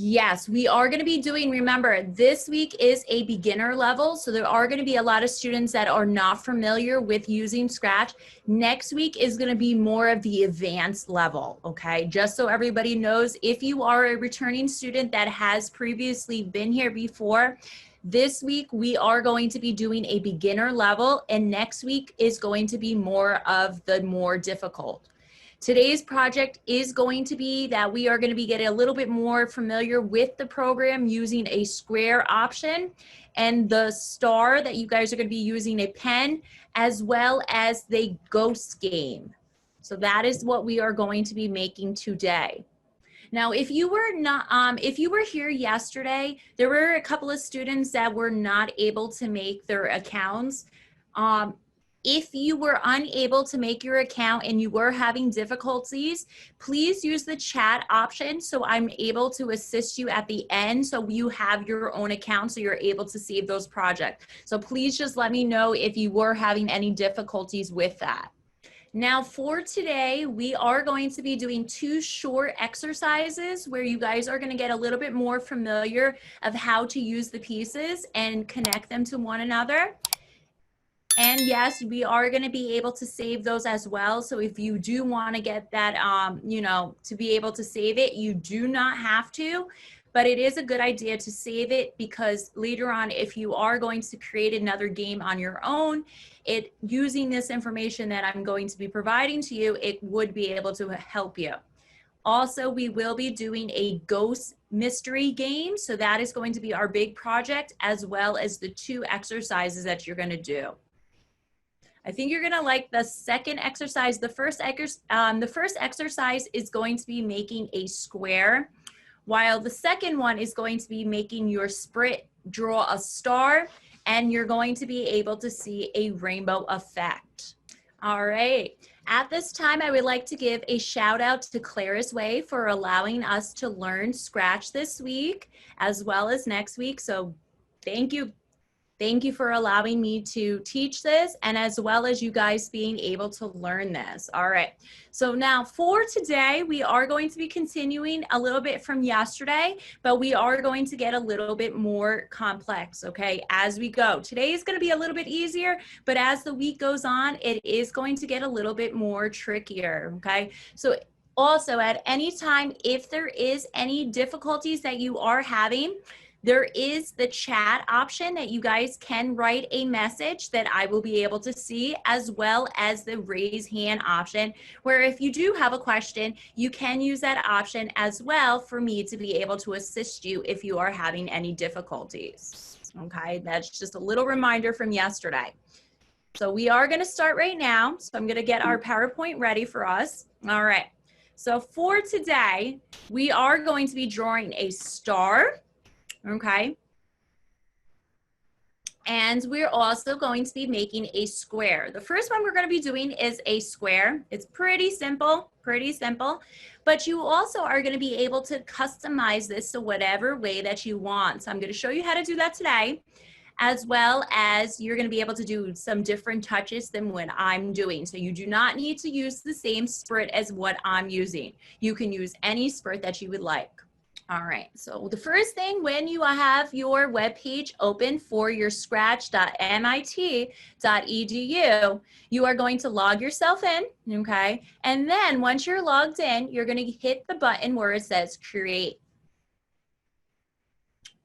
Yes, we are going to be doing, remember, this week is a beginner level, so there are going to be a lot of students that are not familiar with using Scratch. Next week is going to be more of the advanced level, okay? Just so everybody knows, if you are a returning student that has previously been here before, this week we are going to be doing a beginner level, and next week is going to be more of the more difficult. Today's project is going to be that we are going to be getting a little bit more familiar with the program using a square option, and the star that you guys are going to be using a pen, as well as the ghost game. So that is what we are going to be making today. Now, if you were here yesterday, there were a couple of students that were not able to make their accounts. If you were unable to make your account and you were having difficulties, please use the chat option so I'm able to assist you at the end so you have your own account so you're able to save those projects. So please just let me know if you were having any difficulties with that. Now for today, we are going to be doing 2 short exercises where you guys are going to get a little bit more familiar of how to use the pieces and connect them to one another. And yes, we are going to be able to save those as well. So if you do want to get that, to be able to save it, you do not have to, but it is a good idea to save it because later on, if you are going to create another game on your own, using this information that I'm going to be providing to you, it would be able to help you. Also, we will be doing a ghost mystery game. So that is going to be our big project, as well as the 2 exercises that you're going to do. I think you're gonna like the second exercise. The first exercise is going to be making a square, while the second one is going to be making your Sprite draw a star, and you're going to be able to see a rainbow effect. All right. At this time, I would like to give a shout out to Clarusway for allowing us to learn Scratch this week, as well as next week. So thank you. Thank you for allowing me to teach this, and as well as you guys being able to learn this. All right, so now for today, we are going to be continuing a little bit from yesterday, but we are going to get a little bit more complex, okay, as we go. Today is going to be a little bit easier, but as the week goes on, it is going to get a little bit more trickier, okay? So also at any time, if there is any difficulties that you are having, there is the chat option that you guys can write a message that I will be able to see, as well as the raise hand option, where if you do have a question, you can use that option as well for me to be able to assist you if you are having any difficulties. Okay, that's just a little reminder from yesterday. So we are going to start right now. So I'm going to get our PowerPoint ready for us. All right. So for today, we are going to be drawing a star. Okay. And we're also going to be making a square. The first one we're going to be doing is a square. It's pretty simple, but you also are going to be able to customize this to whatever way that you want. So I'm going to show you how to do that today, as well as you're going to be able to do some different touches than what I'm doing. So you do not need to use the same Sprite as what I'm using. You can use any Sprite that you would like. All right, so the first thing, when you have your web page open for your scratch.mit.edu, you are going to log yourself in, okay? And then once you're logged in, you're going to hit the button where it says create.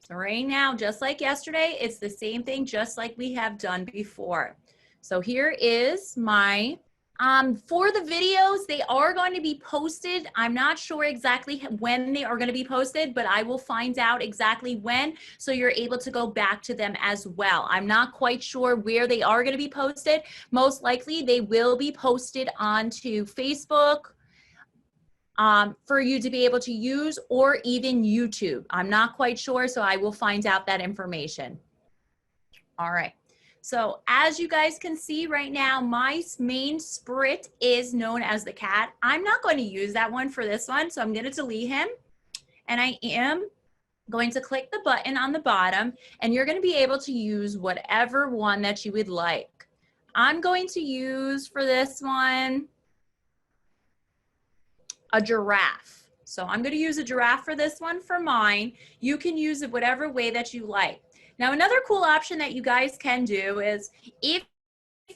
So right now, just like yesterday, it's the same thing, just like we have done before. So here is my for the videos, they are going to be posted. I'm not sure exactly when they are going to be posted, but I will find out exactly when, so you're able to go back to them as well. I'm not quite sure where they are going to be posted. Most likely they will be posted onto Facebook for you to be able to use, or even YouTube. I'm not quite sure, so I will find out that information. All right. So as you guys can see right now, my main Sprite is known as the cat. I'm not going to use that one for this one, so I'm going to delete him. And I am going to click the button on the bottom, and you're going to be able to use whatever one that you would like. I'm going to use for this one a giraffe. So I'm going to use a giraffe for this one for mine. You can use it whatever way that you like. Now, another cool option that you guys can do is if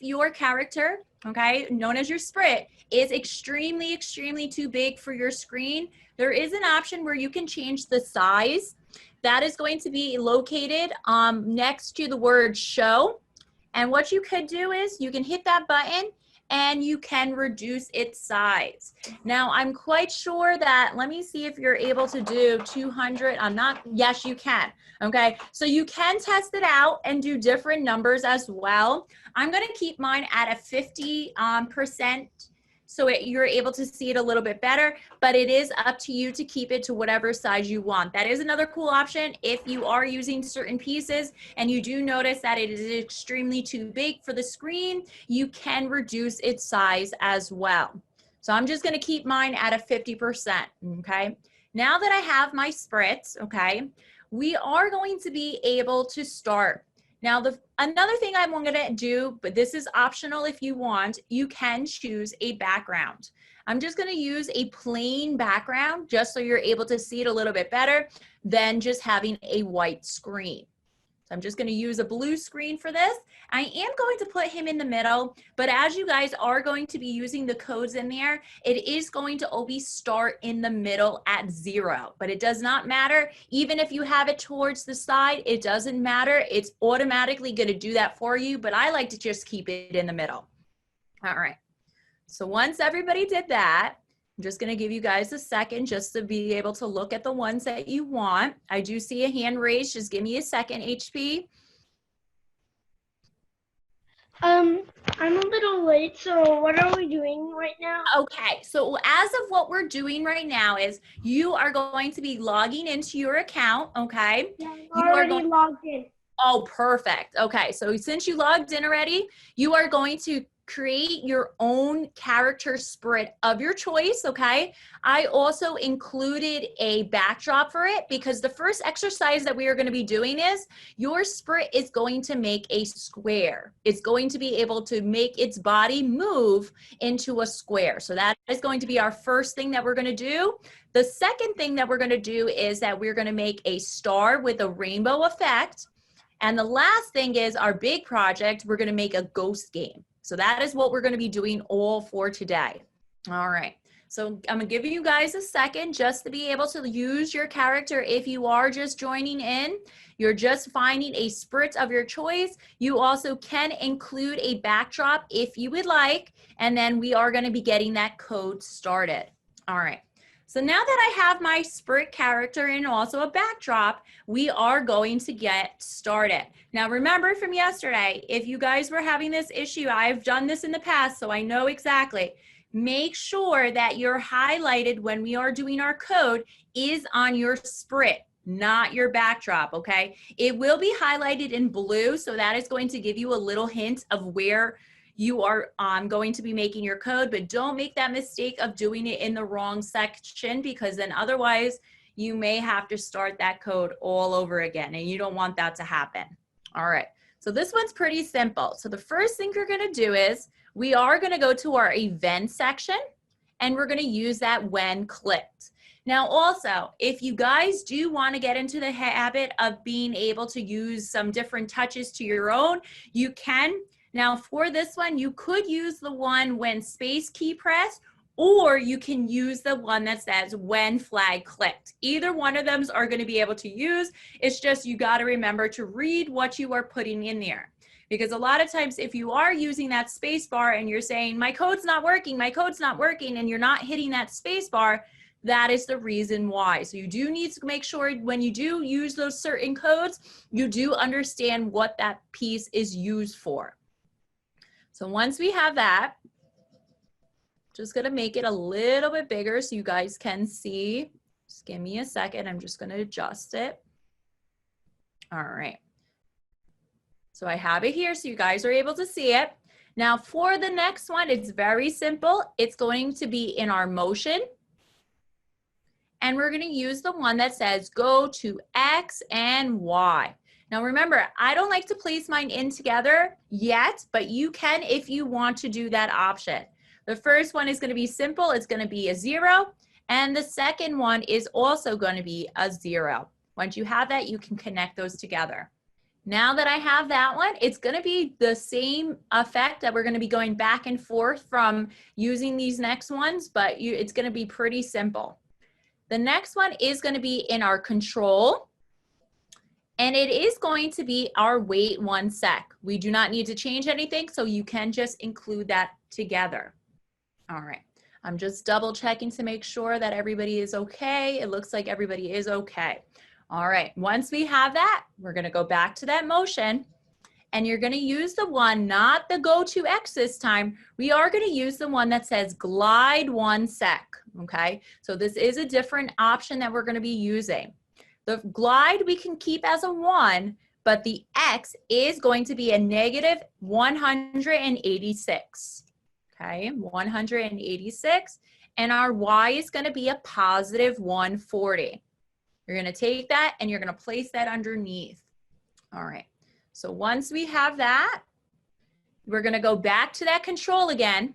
your character, okay, known as your Sprite, is extremely, extremely too big for your screen, there is an option where you can change the size. That is going to be located next to the word show. And what you could do is you can hit that button and you can reduce its size. Now, I'm quite sure that, let me see if you're able to do 200. I'm not, yes, you can. Okay, so you can test it out and do different numbers as well. I'm gonna keep mine at a 50%. So you're able to see it a little bit better, but it is up to you to keep it to whatever size you want. That is another cool option. If you are using certain pieces and you do notice that it is extremely too big for the screen, you can reduce its size as well. So I'm just gonna keep mine at a 50%, okay? Now that I have my Sprites, okay, we are going to be able to start. Now, another thing I'm going to do, but this is optional if you want, you can choose a background. I'm just going to use a plain background just so you're able to see it a little bit better than just having a white screen. So I'm just going to use a blue screen for this. I am going to put him in the middle, but as you guys are going to be using the codes in there, it is going to always start in the middle at 0, but it does not matter. Even if you have it towards the side, it doesn't matter. It's automatically going to do that for you, but I like to just keep it in the middle. All right. So once everybody did that, I'm just going to give you guys a second just to be able to look at the ones that you want. I do see a hand raised. Just give me a second, HP. I'm a little late, so what are we doing right now? Okay, so as of what we're doing right now is you are going to be logging into your account, okay? Yeah, I'm already logged in. Oh, perfect. Okay, so since you logged in already, you are going to create your own character Sprite of your choice, okay? I also included a backdrop for it because the first exercise that we are going to be doing is your Sprite is going to make a square. It's going to be able to make its body move into a square. So that is going to be our first thing that we're going to do. The second thing that we're going to do is that we're going to make a star with a rainbow effect. And the last thing is our big project, we're going to make a ghost game. So that is what we're going to be doing all for today. All right. So I'm going to give you guys a second just to be able to use your character. If you are just joining in, you're just finding a Sprite of your choice. You also can include a backdrop if you would like. And then we are going to be getting that code started. All right. So now that I have my Sprite character and also a backdrop, we are going to get started. Now remember from yesterday, if you guys were having this issue, I've done this in the past, so I know exactly. Make sure that you're highlighted when we are doing our code is on your Sprite, not your backdrop, okay? It will be highlighted in blue, so that is going to give you a little hint of where you are going to be making your code, but don't make that mistake of doing it in the wrong section because then otherwise you may have to start that code all over again and you don't want that to happen. All right, so this one's pretty simple. So the first thing you're gonna do is we are gonna go to our event section and we're gonna use that when clicked. Now also, if you guys do wanna get into the habit of being able to use some different touches to your own, you can. Now for this one, you could use the one when space key pressed, or you can use the one that says when flag clicked. Either one of them are going to be able to use. It's just you got to remember to read what you are putting in there. Because a lot of times if you are using that space bar and you're saying, my code's not working, and you're not hitting that space bar, that is the reason why. So you do need to make sure when you do use those certain codes, you do understand what that piece is used for. So once we have that, just gonna make it a little bit bigger so you guys can see. Just give me a second, I'm just gonna adjust it. All right. So I have it here so you guys are able to see it. Now for the next one, it's very simple. It's going to be in our motion. And we're gonna use the one that says go to X and Y. Now remember, I don't like to place mine in together yet, but you can if you want to do that option. The first one is going to be simple. It's going to be a 0, And the second one is also going to be a 0. Once you have that, you can connect those together. Now that I have that one, it's going to be the same effect that we're going to be going back and forth from using these next ones, but it's going to be pretty simple. The next one is going to be in our control, and it is going to be our wait 1 sec. We do not need to change anything, so you can just include that together. All right, I'm just double checking to make sure that everybody is okay. It looks like everybody is okay. All right, once we have that, we're going to go back to that motion, and you're going to use the one, not the go to X this time. We are going to use the one that says glide 1 sec, okay? So this is a different option that we're going to be using. The glide we can keep as a 1, but the X is going to be a negative 186, okay? 186, and our Y is going to be a positive 140. You're going to take that and you're going to place that underneath. All right. So once we have that, we're going to go back to that control again.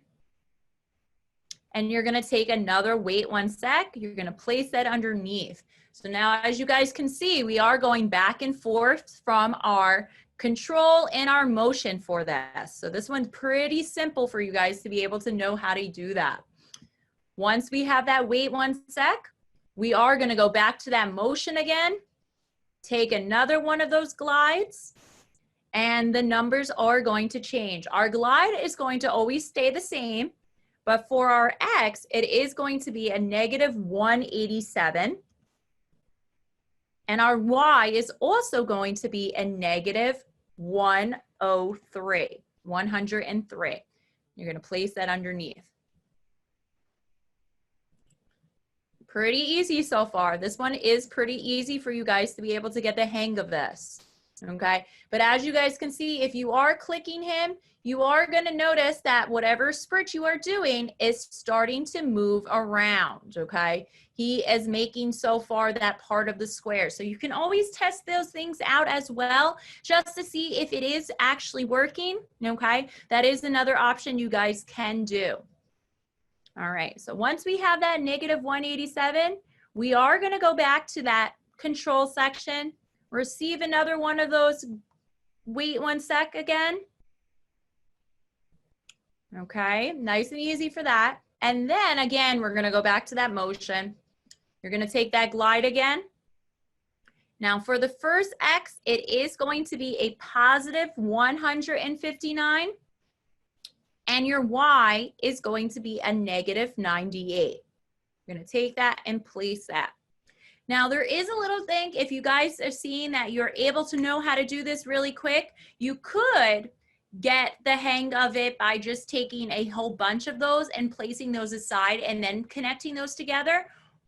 And you're going to take another wait 1 sec. You're going to place that underneath. So now, as you guys can see, we are going back and forth from our control and our motion for this. So this one's pretty simple for you guys to be able to know how to do that. Once we have that wait 1 sec, we are going to go back to that motion again, take another one of those glides, and the numbers are going to change. Our glide is going to always stay the same, but for our X, it is going to be a negative 187. And our Y is also going to be a negative 103. You're going to place that underneath. Pretty easy so far. This one is pretty easy for you guys to be able to get the hang of this, okay? But as you guys can see, if you are clicking him, you are going to notice that whatever sprint you are doing is starting to move around, okay? He is making so far that part of the square. So you can always test those things out as well, just to see if it is actually working, okay? That is another option you guys can do. All right, so once we have that negative 187, we are going to go back to that control section, receive another one of those wait 1 sec again. Okay, nice and easy for that. And then again, we're going to go back to that motion. You're going to take that glide again. Now for the first X, it is going to be a positive 159. And your Y is going to be a negative 98. You're going to take that and place that. Now there is a little thing, if you guys are seeing that you're able to know how to do this really quick, you could get the hang of it by just taking a whole bunch of those and placing those aside and then connecting those together.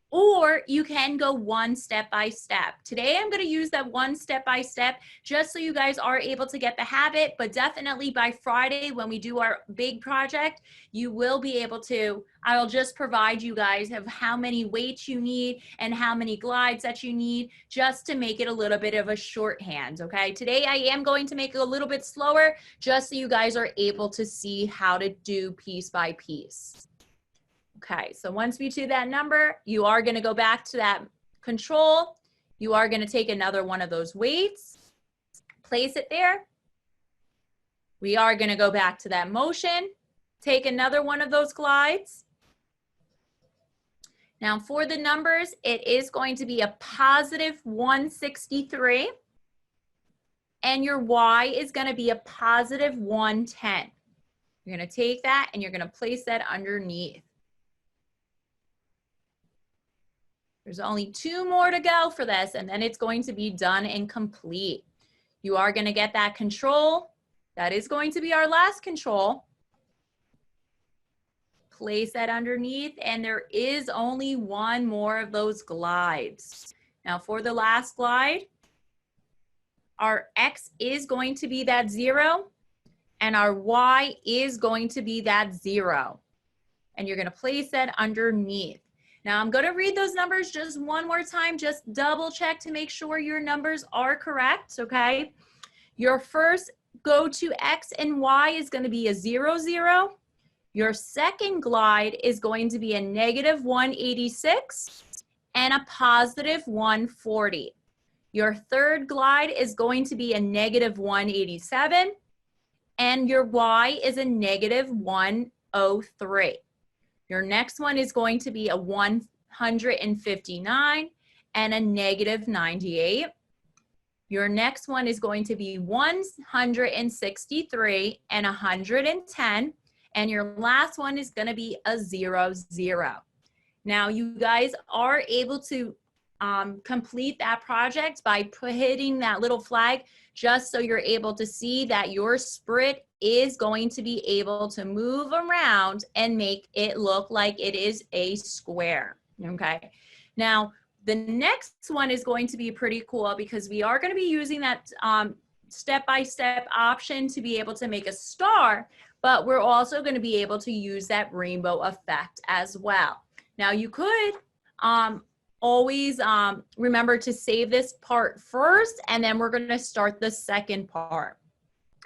Or you can go one step by step. Today, I'm going to use that one step by step just so you guys are able to get the habit, but definitely by Friday when we do our big project, you will be able to, I'll just provide you guys of how many weights you need and how many glides that you need just to make it a little bit of a shorthand, okay? Today, I am going to make it a little bit slower just so you guys are able to see how to do piece by piece. Okay, so once we do that number, you are going to go back to that control. You are going to take another one of those weights, place it there. We are going to go back to that motion, take another one of those glides. Now for the numbers, it is going to be a positive 163. And your Y is going to be a positive 110. You're going to take that and you're going to place that underneath. There's only 2 more to go for this, and then it's going to be done and complete. You are going to get that control. That is going to be our last control. Place that underneath, and there is only 1 more of those glides. Now for the last glide, our X is going to be that 0, and our Y is going to be that 0. And you're going to place that underneath. Now I'm going to read those numbers just one more time, just double check to make sure your numbers are correct, okay? Your first go to X and Y is going to be a 0, 0. Your second glide is going to be a negative 186 and a positive 140. Your third glide is going to be a negative 187 and your Y is a negative 103. Your next one is going to be a 159 and a negative 98. Your next one is going to be 163 and 110. And your last one is going to be a 00. Now, you guys are able to complete that project by hitting that little flag, just so you're able to see that your Sprite is going to be able to move around and make it look like it is a square, okay? Now, the next one is going to be pretty cool because we are going to be using that step-by-step option to be able to make a star, but we're also going to be able to use that rainbow effect as well. Now, you could always remember to save this part first, and then we're going to start the second part.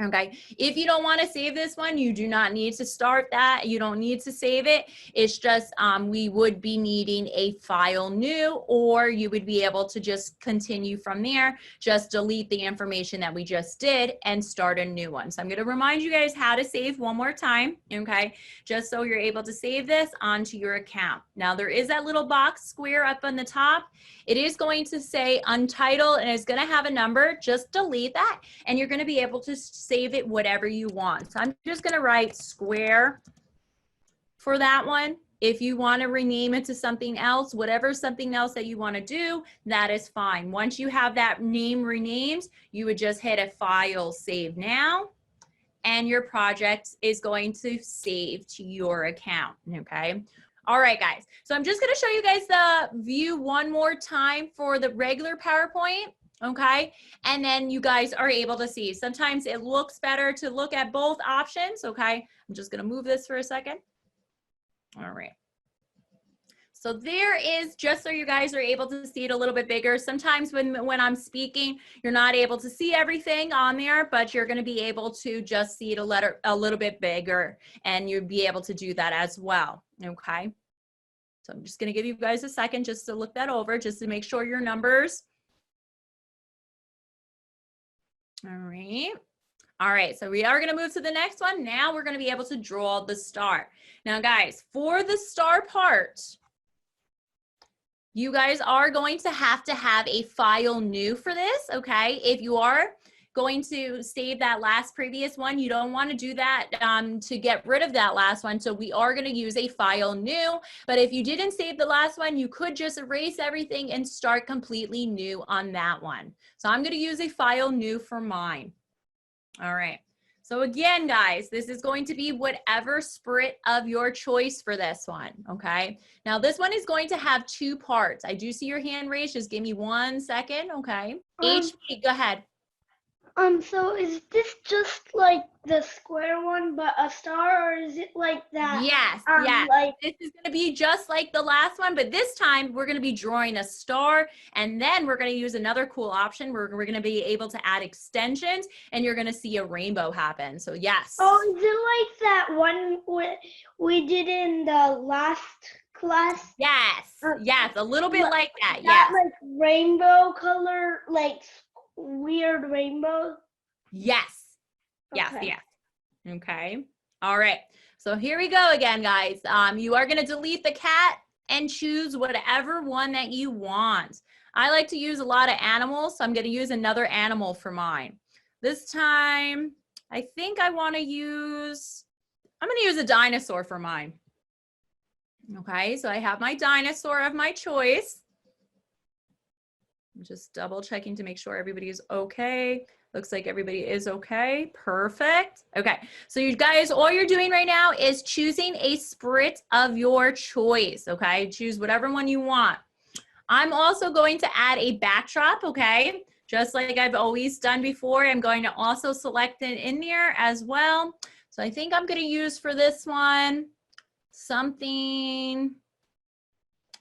Okay, if you don't want to save this one, you do not need to start that. You don't need to save it. It's just we would be needing a file new, or you would be able to just continue from there, just delete the information that we just did and start a new one. So I'm going to remind you guys how to save one more time, okay, just so you're able to save this onto your account. Now, there is that little box square up on the top. It is going to say Untitled, and it's going to have a number. Just delete that, and you're going to be able to save it whatever you want. So I'm just going to write square for that one. If you want to rename it to something else, whatever something else that you want to do, that is fine. Once you have that name renamed, you would just hit a file save now, and your project is going to save to your account, okay? All right, guys. So I'm just going to show you guys the view one more time for the regular PowerPoint. Okay, and then you guys are able to see. Sometimes it looks better to look at both options. Okay, I'm just going to move this for a second. All right. So there is, just so you guys are able to see it a little bit bigger. Sometimes when I'm speaking, you're not able to see everything on there, but you're going to be able to just see it a little bit bigger, and you'll be able to do that as well. Okay. So I'm just going to give you guys a second just to look that over, just to make sure your numbers. All right. All right, so we are going to move to the next one. Now we're going to be able to draw the star. Now, guys, for the star part, you guys are going to have a file new for this, okay? If you are going to save that last previous one, you don't want to do that to get rid of that last one. So we are going to use a file new. But if you didn't save the last one, you could just erase everything and start completely new on that one. So I'm going to use a file new for mine. All right. So again, guys, this is going to be whatever Sprite of your choice for this one, okay? Now, this one is going to have two parts. I do see your hand raised. Just give me 1 second, okay? HP, go ahead. So is this just like the square one, but a star, or is it like that? Yes, yes. Like, this is going to be just like the last one, but this time we're going to be drawing a star, and then we're going to use another cool option. We're going to be able to add extensions, and you're going to see a rainbow happen. So yes. oh, is it like that one we did in the last class? Yes, yes, a little bit like that. That Yes. like rainbow color, like weird rainbow. Yes. Yes. Okay. Yes. Okay. All right. So here we go again, guys. You are going to delete the cat and choose whatever one that you want. I like to use a lot of animals, so I'm going to use another animal for mine. This time, I think I'm going to use a dinosaur for mine. Okay, so I have my dinosaur of my choice. I'm just double checking to make sure everybody is okay. Looks like everybody is okay. Perfect. Okay, so you guys, all you're doing right now is choosing a Sprite of your choice, okay? Choose whatever one you want. I'm also going to add a backdrop, okay? Just like I've always done before, I'm going to also select it in there as well. So I think I'm going to use for this one something.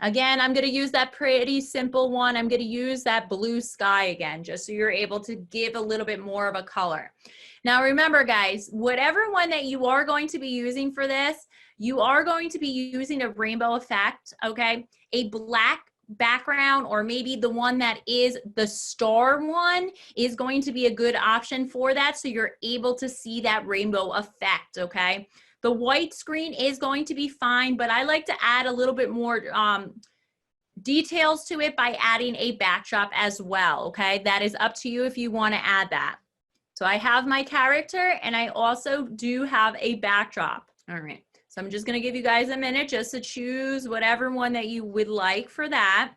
Again, I'm going to use that pretty simple one. I'm going to use that blue sky again, just so you're able to give a little bit more of a color. Now remember guys, whatever one that you are going to be using for this, you are going to be using a rainbow effect, okay? A black background, or maybe the one that is the star one, is going to be a good option for that, so you're able to see that rainbow effect, okay? The white screen is going to be fine, but I like to add a little bit more details to it by adding a backdrop as well, okay? That is up to you if you want to add that. So I have my character and I also do have a backdrop. All right, so I'm just going to give you guys a minute just to choose whatever one that you would like for that.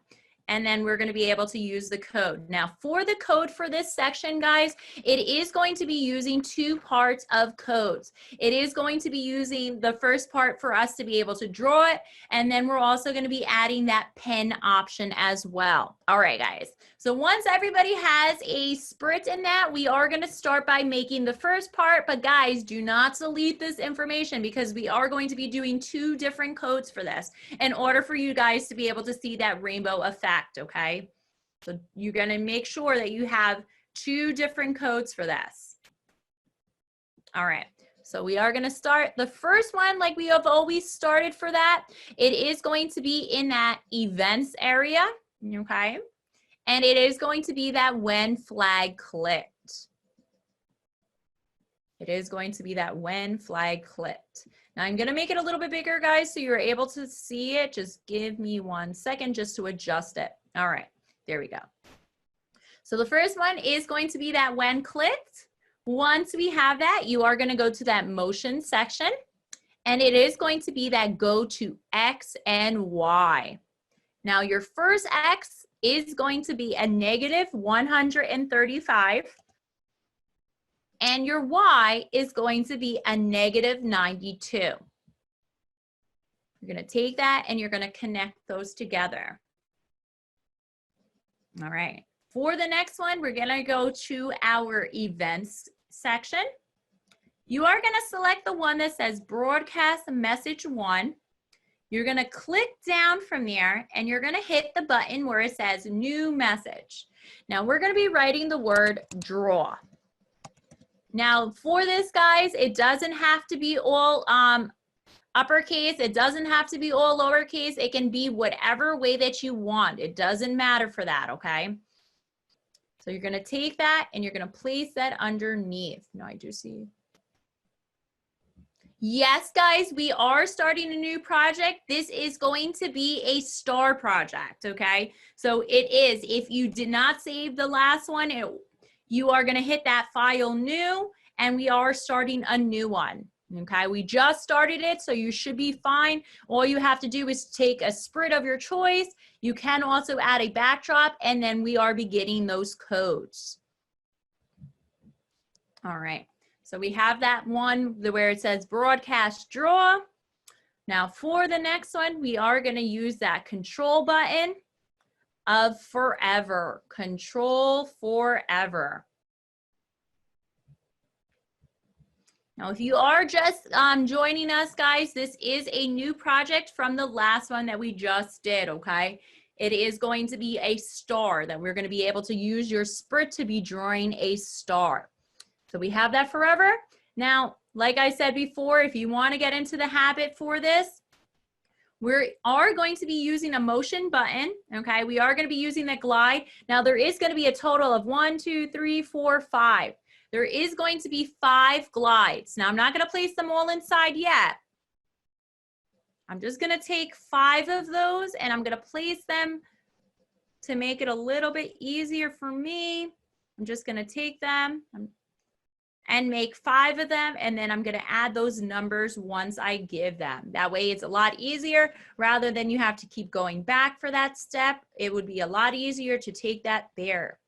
And then we're going to be able to use the code. Now for the code for this section, guys, it is going to be using two parts of codes. It is going to be using the first part for us to be able to draw it. And then we're also going to be adding that pen option as well. All right, guys. So once everybody has a Sprite in that, we are going to start by making the first part. But guys, do not delete this information because we are going to be doing two different codes for this in order for you guys to be able to see that rainbow effect, okay? So you're going to make sure that you have two different codes for this. All right. So we are going to start the first one like we have always started for that. It is going to be in that events area, okay? And it is going to be that when flag clicked. It is going to be that when flag clicked. Now I'm going to make it a little bit bigger, guys, so you're able to see it. Just give me 1 second just to adjust it. All right, there we go. So the first one is going to be that when clicked. Once we have that, you are going to go to that motion section, and it is going to be that go to X and Y. Now your first X is going to be a negative 135, and your Y is going to be a negative 92. You're going to take that and you're going to connect those together. All right. For the next one, we're going to go to our events section. You are going to select the one that says broadcast message 1. You're going to click down from there and you're going to hit the button where it says new message. Now we're going to be writing the word draw. Now for this, guys, it doesn't have to be all uppercase. It doesn't have to be all lowercase. It can be whatever way that you want. It doesn't matter for that, okay? So you're going to take that and you're going to place that underneath. Now I do see. Yes, guys, we are starting a new project. This is going to be a star project, okay? So it is. If you did not save the last one, you are going to hit that file new, and we are starting a new one, okay? We just started it, so you should be fine. All you have to do is take a Sprite of your choice. You can also add a backdrop, and then we are beginning those codes. All right. So we have that one where it says broadcast draw. Now for the next one, we are going to use that control button of forever. Control forever. Now if you are just joining us, guys, this is a new project from the last one that we just did, okay? It is going to be a star that we're going to be able to use your Sprite to be drawing a star. So we have that forever. Now, like I said before, if you want to get into the habit for this, we are going to be using a motion button, okay? We are going to be using the glide. Now, there is going to be a total of 1, 2, 3, 4, 5. There is going to be 5 glides. Now, I'm not going to place them all inside yet. I'm just going to take 5 of those and I'm going to place them to make it a little bit easier for me. I'm just going to take them and make 5 of them, and then I'm going to add those numbers once I give them. That way it's a lot easier rather than you have to keep going back for that step. It would be a lot easier to take that there.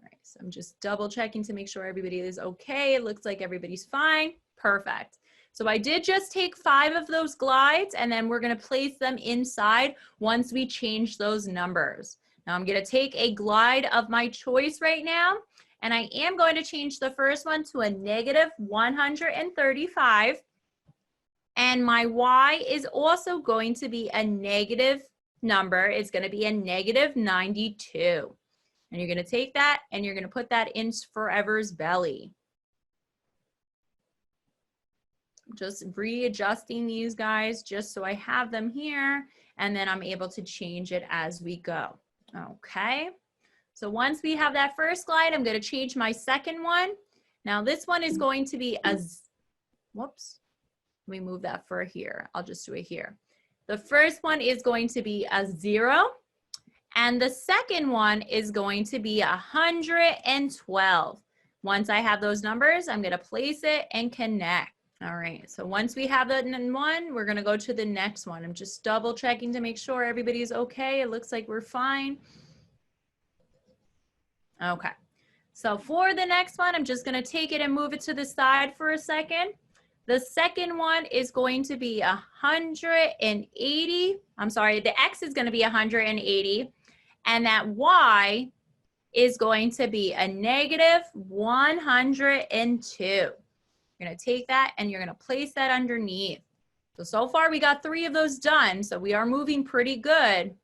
All right, so I'm just double checking to make sure everybody is okay. It looks like everybody's fine. Perfect. So I did just take 5 of those glides, and then we're going to place them inside once we change those numbers. Now I'm going to take a glide of my choice right now. And I am going to change the first one to a negative 135. And my Y is also going to be a negative number. It's going to be a negative 92. And you're going to take that and you're going to put that in Forever's belly. Just readjusting these guys just so I have them here, and then I'm able to change it as we go. Okay. So once we have that first glide, I'm going to change my second one. Now this one is going to be a, whoops, let me move that for here. I'll just do it here. The first one is going to be a 0, and the second one is going to be 112. Once I have those numbers, I'm going to place it and connect. All right, so once we have that in one, we're going to go to the next one. I'm just double checking to make sure everybody's okay. It looks like we're fine. Okay, so for the next one, I'm just going to take it and move it to the side for a second. The second one is going to be 180. I'm sorry, the X is going to be 180, and that Y is going to be a negative 102. You're going to take that and you're going to place that underneath. So far we got 3 of those done, so we are moving pretty good.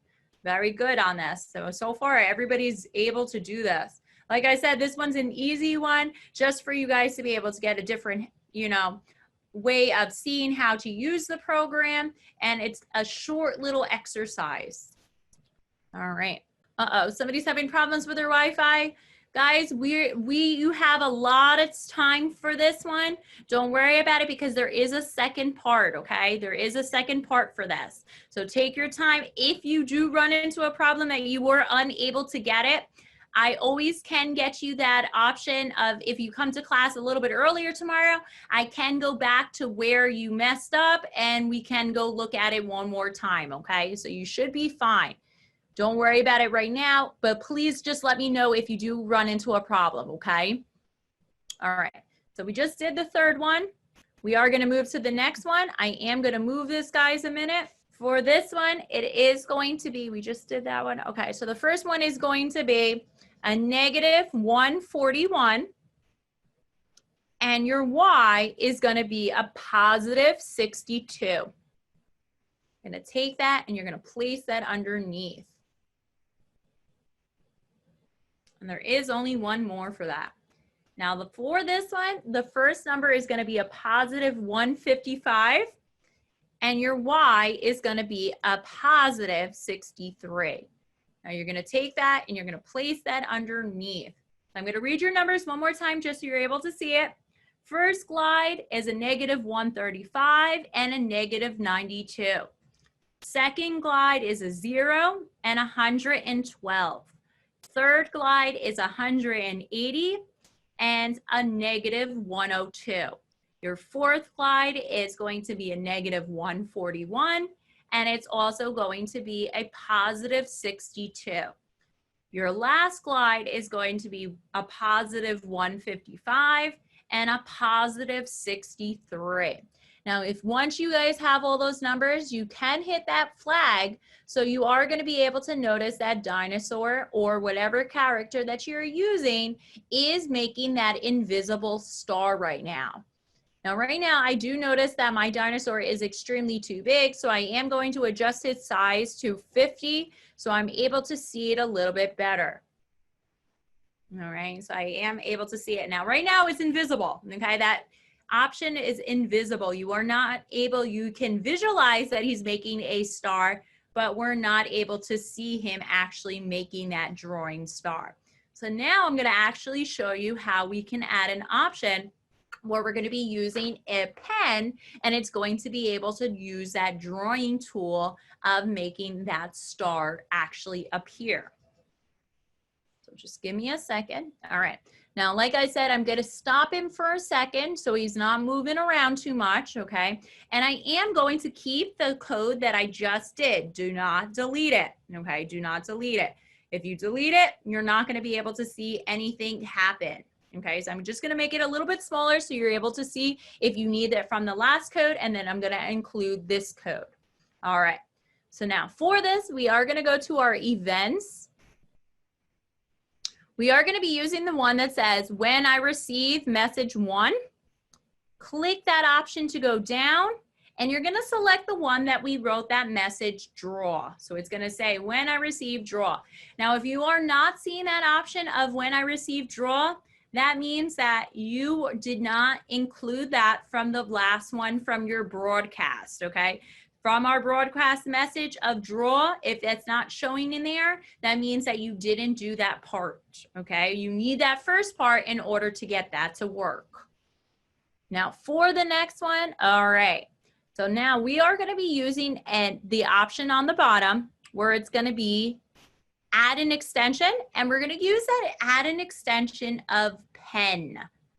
Very good on this. So far everybody's able to do this. Like I said, this one's an easy one just for you guys to be able to get a different, you know, way of seeing how to use the program, and it's a short little exercise. All right. Uh-oh, somebody's having problems with their Wi-Fi. Guys, you have a lot of time for this one. Don't worry about it because there is a second part, okay? There is a second part for this. So take your time. If you do run into a problem that you were unable to get it, I always can get you that option of, if you come to class a little bit earlier tomorrow, I can go back to where you messed up and we can go look at it one more time, okay? So you should be fine. Don't worry about it right now, but please just let me know if you do run into a problem, okay? All right, so we just did the third one. We are gonna move to the next one. I am gonna move this, guys, a minute. For this one, it is going to be, we just did that one. Okay, so the first one is going to be a negative 141, and your Y is gonna be a positive 62. You're gonna take that and you're gonna place that underneath. And there is only one more for that. Now, for this one, the first number is going to be a positive 155, and your Y is going to be a positive 63. Now, you're going to take that and you're going to place that underneath. I'm going to read your numbers one more time just so you're able to see it. First glide is a negative 135 and a negative 92. Second glide is a 0 and 112. Third glide is 180 and a negative 102. Your fourth glide is going to be a negative 141, and it's also going to be a positive 62. Your last glide is going to be a positive 155 and a positive 63. Now, if once you guys have all those numbers, you can hit that flag. So you are going to be able to notice that dinosaur or whatever character that you're using is making that invisible star right now. Now, right now, I do notice that my dinosaur is extremely too big. So I am going to adjust its size to 50. So I'm able to see it a little bit better. All right, so I am able to see it. Now, right now it's invisible, okay? That option is invisible. You are not able, you can visualize that he's making a star, but we're not able to see him actually making that drawing star. So now I'm gonna actually show you how we can add an option where we're gonna be using a pen, and it's going to be able to use that drawing tool of making that star actually appear. So just give me a second. All right. Now, like I said, I'm going to stop him for a second so he's not moving around too much, okay? And I am going to keep the code that I just did. Do not delete it, okay? Do not delete it. If you delete it, you're not going to be able to see anything happen, okay? So I'm just going to make it a little bit smaller so you're able to see if you need it from the last code, and then I'm going to include this code. All right. So now for this, we are going to go to our events. We are going to be using the one that says, when I receive message 1, click that option to go down, and you're gonna select the one that we wrote that message, draw. So it's gonna say, when I receive, draw. Now, if you are not seeing that option of when I receive, draw, that means that you did not include that from the last one from your broadcast, okay? From our broadcast message of draw, if that's not showing in there, that means that you didn't do that part, okay? You need that first part in order to get that to work. Now for the next one, all right. So now we are gonna be using the option on the bottom where it's gonna be add an extension, and we're gonna use that add an extension of pen,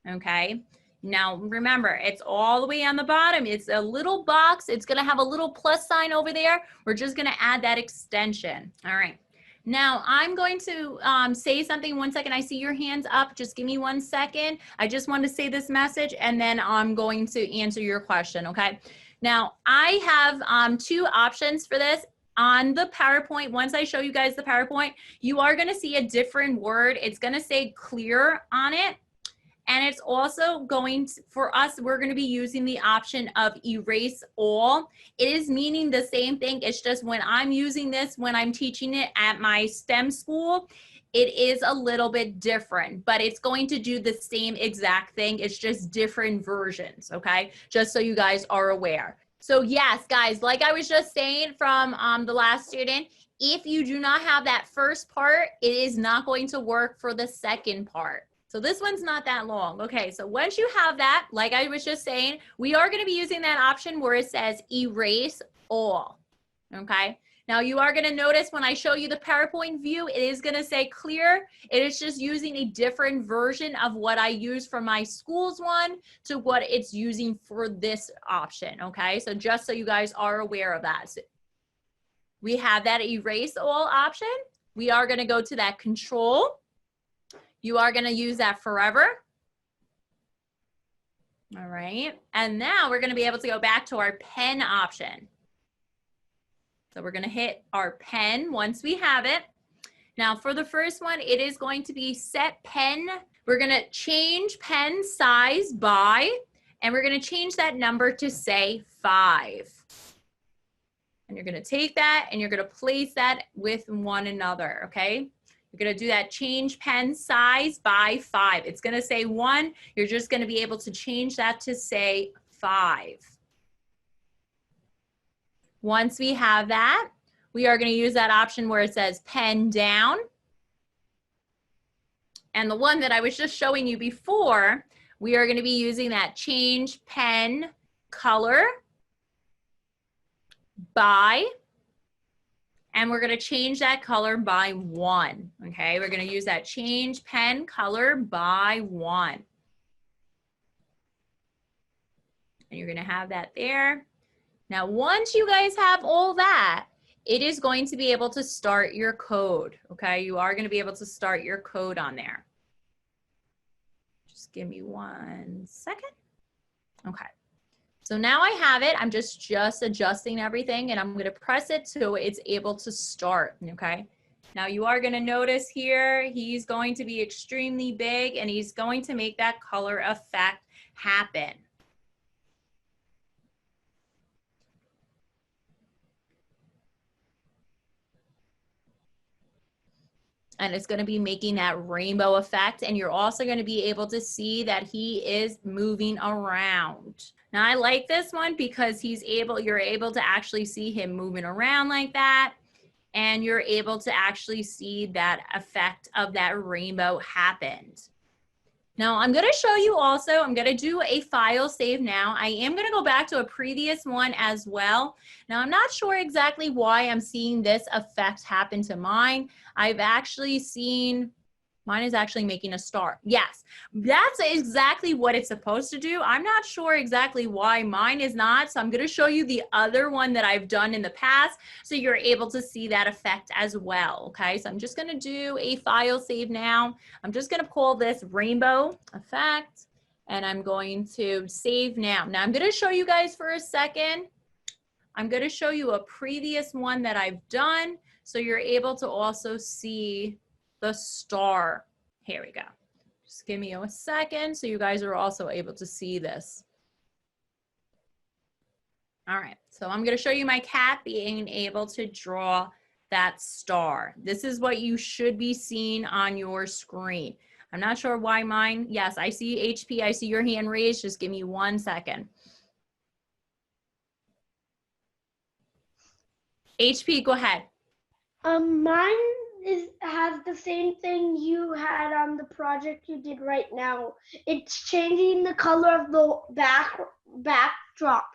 okay? Now remember, it's all the way on the bottom. It's a little box. It's gonna have a little plus sign over there. We're just gonna add that extension, all right? Now I'm going to say something. 1 second, I see your hands up. Just give me 1 second. I just want to say this message and then I'm going to answer your question, okay? Now I have 2 options for this. On the PowerPoint, once I show you guys the PowerPoint, you are gonna see a different word. It's gonna say clear on it. And it's also going to, for us, we're gonna be using the option of erase all. It is meaning the same thing. It's just when I'm using this, when I'm teaching it at my STEM school, it is a little bit different, but it's going to do the same exact thing. It's just different versions, okay? Just so you guys are aware. So yes, guys, like I was just saying from the last student, if you do not have that first part, it is not going to work for the second part. So this one's not that long. Okay, so once you have that, like I was just saying, we are going to be using that option where it says erase all, okay? Now you are going to notice when I show you the PowerPoint view, it is going to say clear. It is just using a different version of what I use for my school's one to what it's using for this option, okay? So just so you guys are aware of that. So we have that erase all option. We are going to go to that control. You are going to use that forever. All right. And now we're going to be able to go back to our pen option. So we're going to hit our pen once we have it. Now for the first one, it is going to be set pen. We're going to change pen size by, and we're going to change that number to say 5. And you're going to take that and you're going to place that with one another, okay? You're going to do that change pen size by 5. It's going to say 1. You're just going to be able to change that to say 5. Once we have that, we are going to use that option where it says pen down. And the one that I was just showing you before, we are going to be using that change pen color by, and we're going to change that color by 1. Okay, we're going to use that change pen color by 1. And you're going to have that there. Now, once you guys have all that, it is going to be able to start your code. Okay, you are going to be able to start your code on there. Just give me 1 second. Okay. So now I have it. I'm just adjusting everything and I'm going to press it so it's able to start, okay? Now you are going to notice here, he's going to be extremely big and he's going to make that color effect happen. And it's going to be making that rainbow effect. And you're also going to be able to see that he is moving around. Now I like this one because you're able to actually see him moving around like that. And you're able to actually see that effect of that rainbow happened. Now I'm going to show you also, I'm going to do a file save now. I am going to go back to a previous one as well. Now I'm not sure exactly why I'm seeing this effect happen to mine. I've actually seen, mine is actually making a star. Yes, that's exactly what it's supposed to do. I'm not sure exactly why mine is not. So I'm going to show you the other one that I've done in the past so you're able to see that effect as well. Okay, so I'm just going to do a file save now. I'm just going to call this rainbow effect and I'm going to save now. Now I'm going to show you guys for a second. I'm going to show you a previous one that I've done so you're able to also see the star. Here we go. Just give me a second so you guys are also able to see this. All right, so I'm going to show you my cat being able to draw that star. This is what you should be seeing on your screen. I'm not sure why mine, yes, I see HP, I see your hand raised. Just give me 1 second. HP, go ahead. Mine has the same thing you had on the project you did right now. It's changing the color of the backdrop.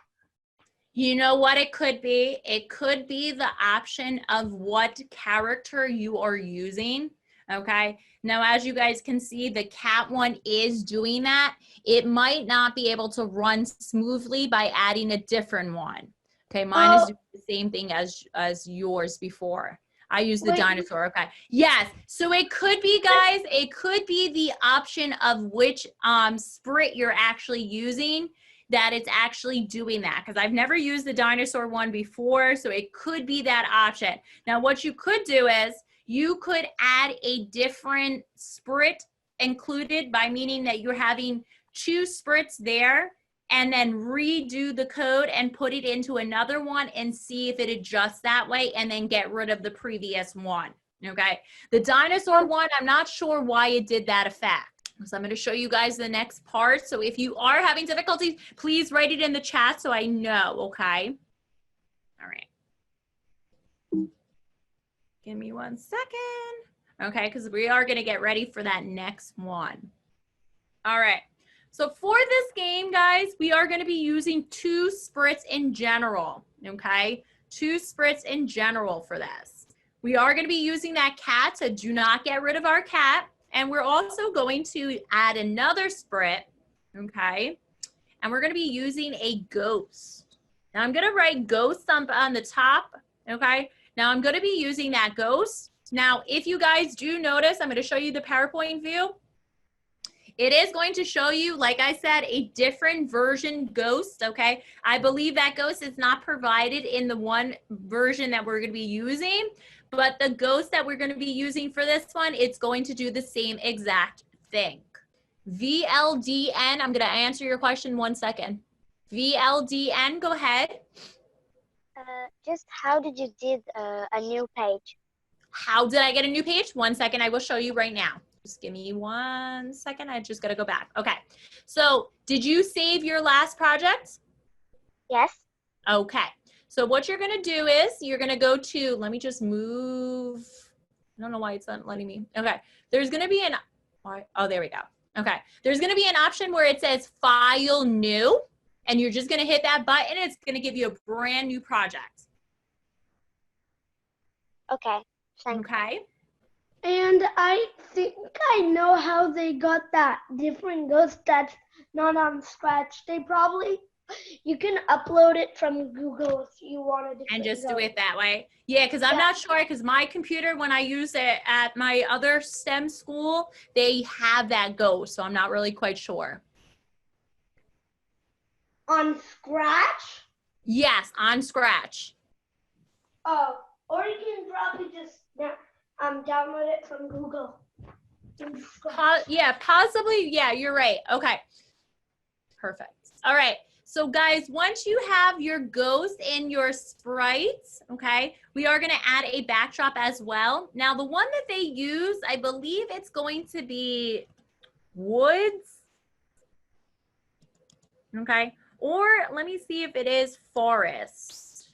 You know what it could be? It could be the option of what character you are using. Okay. Now, as you guys can see, the cat one is doing that. It might not be able to run smoothly by adding a different one. Okay. Mine is doing the same thing as yours before. I use the dinosaur. Okay. Yes. So it could be, guys, it could be the option of which Sprite you're actually using that it's actually doing that, because I've never used the dinosaur one before, so it could be that option. Now, what you could do is you could add a different Sprite included, by meaning that you're having 2 Sprites there and then redo the code and put it into another one and see if it adjusts that way, and then get rid of the previous one. Okay. The dinosaur one, I'm not sure why it did that effect. So I'm going to show you guys the next part. So if you are having difficulties, please write it in the chat so I know, okay? All right. Give me 1 second. Okay, because we are going to get ready for that next one. All right. So for this game, guys, we are going to be using 2 Sprites in general, okay? 2 Sprites in general for this. We are going to be using that cat, so do not get rid of our cat. And we're also going to add another Sprite, okay? And we're going to be using a ghost. Now I'm going to write ghost on the top, okay? Now I'm going to be using that ghost. Now, if you guys do notice, I'm going to show you the PowerPoint view. It is going to show you, like I said, a different version ghost, okay? I believe that ghost is not provided in the one version that we're going to be using, but the ghost that we're going to be using for this one, it's going to do the same exact thing. VLDN, I'm going to answer your question 1 second. VLDN, go ahead. Just how did you did a new page? How did I get a new page? 1 second, I will show you right now. Just give me 1 second. I just got to go back. Okay. So did you save your last project? Yes. Okay. So what you're going to do is you're going to go to, let me just move. I don't know why it's not letting me. Okay. There's going to be an, oh, there we go. Okay. There's going to be an option where it says File New, and you're just going to hit that button. It's going to give you a brand new project. Okay. Thanks. Okay. And I think I know how they got that different ghost that's not on Scratch. They probably, you can upload it from Google if you want to. And just do it that way. Yeah, because I'm not sure, because my computer, when I use it at my other STEM school, they have that ghost, so I'm not really quite sure. On Scratch? Yes, on Scratch. Oh, or you can probably just download it from Google. Yeah, possibly. Yeah, you're right. Okay. Perfect. All right. So guys, once you have your ghost and your sprites, okay, we are going to add a backdrop as well. Now, the one that they use, I believe it's going to be woods. Okay. Or let me see if it is forest.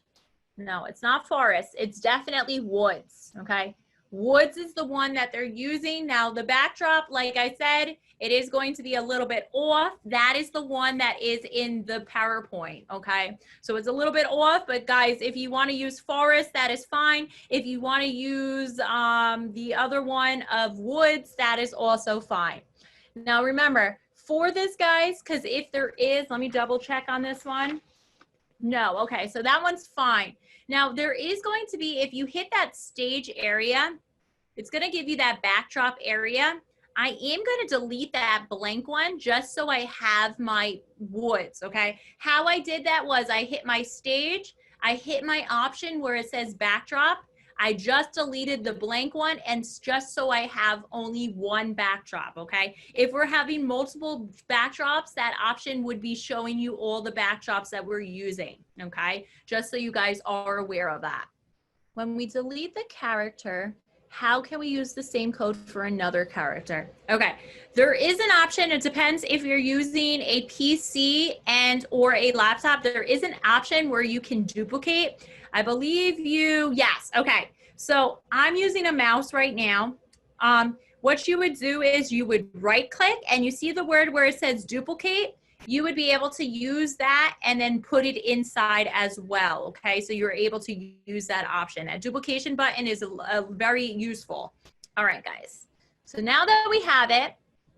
No, it's not forest. It's definitely woods. Okay. Woods is the one that they're using. Now the backdrop, like I said, it is going to be a little bit off. That is the one that is in the PowerPoint, okay? So it's a little bit off, but guys, if you want to use forest, that is fine. If you want to use the other one of woods, that is also fine. Now remember, for this, guys, because if there is, let me double check on this one. No, okay, so that one's fine. Now there is going to be, if you hit that stage area, it's going to give you that backdrop area. I am going to delete that blank one just so I have my woods, okay? How I did that was I hit my stage, I hit my option where it says backdrop, I just deleted the blank one, and just so I have only one backdrop, okay? If we're having multiple backdrops, that option would be showing you all the backdrops that we're using, okay? Just so you guys are aware of that. When we delete the character, how can we use the same code for another character? Okay, there is an option. It depends if you're using a PC and or a laptop. There is an option where you can duplicate. I believe yes, okay. So I'm using a mouse right now. What you would do is you would right click and you see the word where it says duplicate. You would be able to use that and then put it inside as well, okay? So you're able to use that option. A duplication button is very useful. All right, guys. So now that we have it,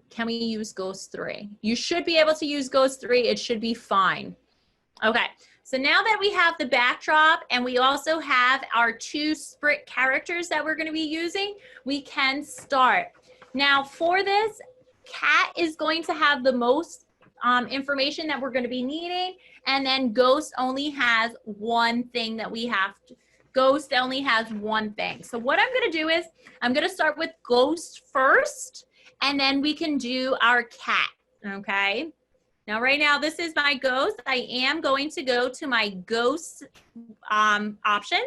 can we use Ghost 3? You should be able to use Ghost 3. It should be fine. Okay, so now that we have the backdrop and we also have our 2 Sprite characters that we're gonna be using, we can start. Now for this, Cat is going to have the most information that we're going to be needing, and then Ghost only has one thing that we have to, Ghost only has one thing. So what I'm going to do is I'm going to start with Ghost first, and then we can do our Cat, okay? Now right now this is my Ghost. I am going to go to my Ghost option,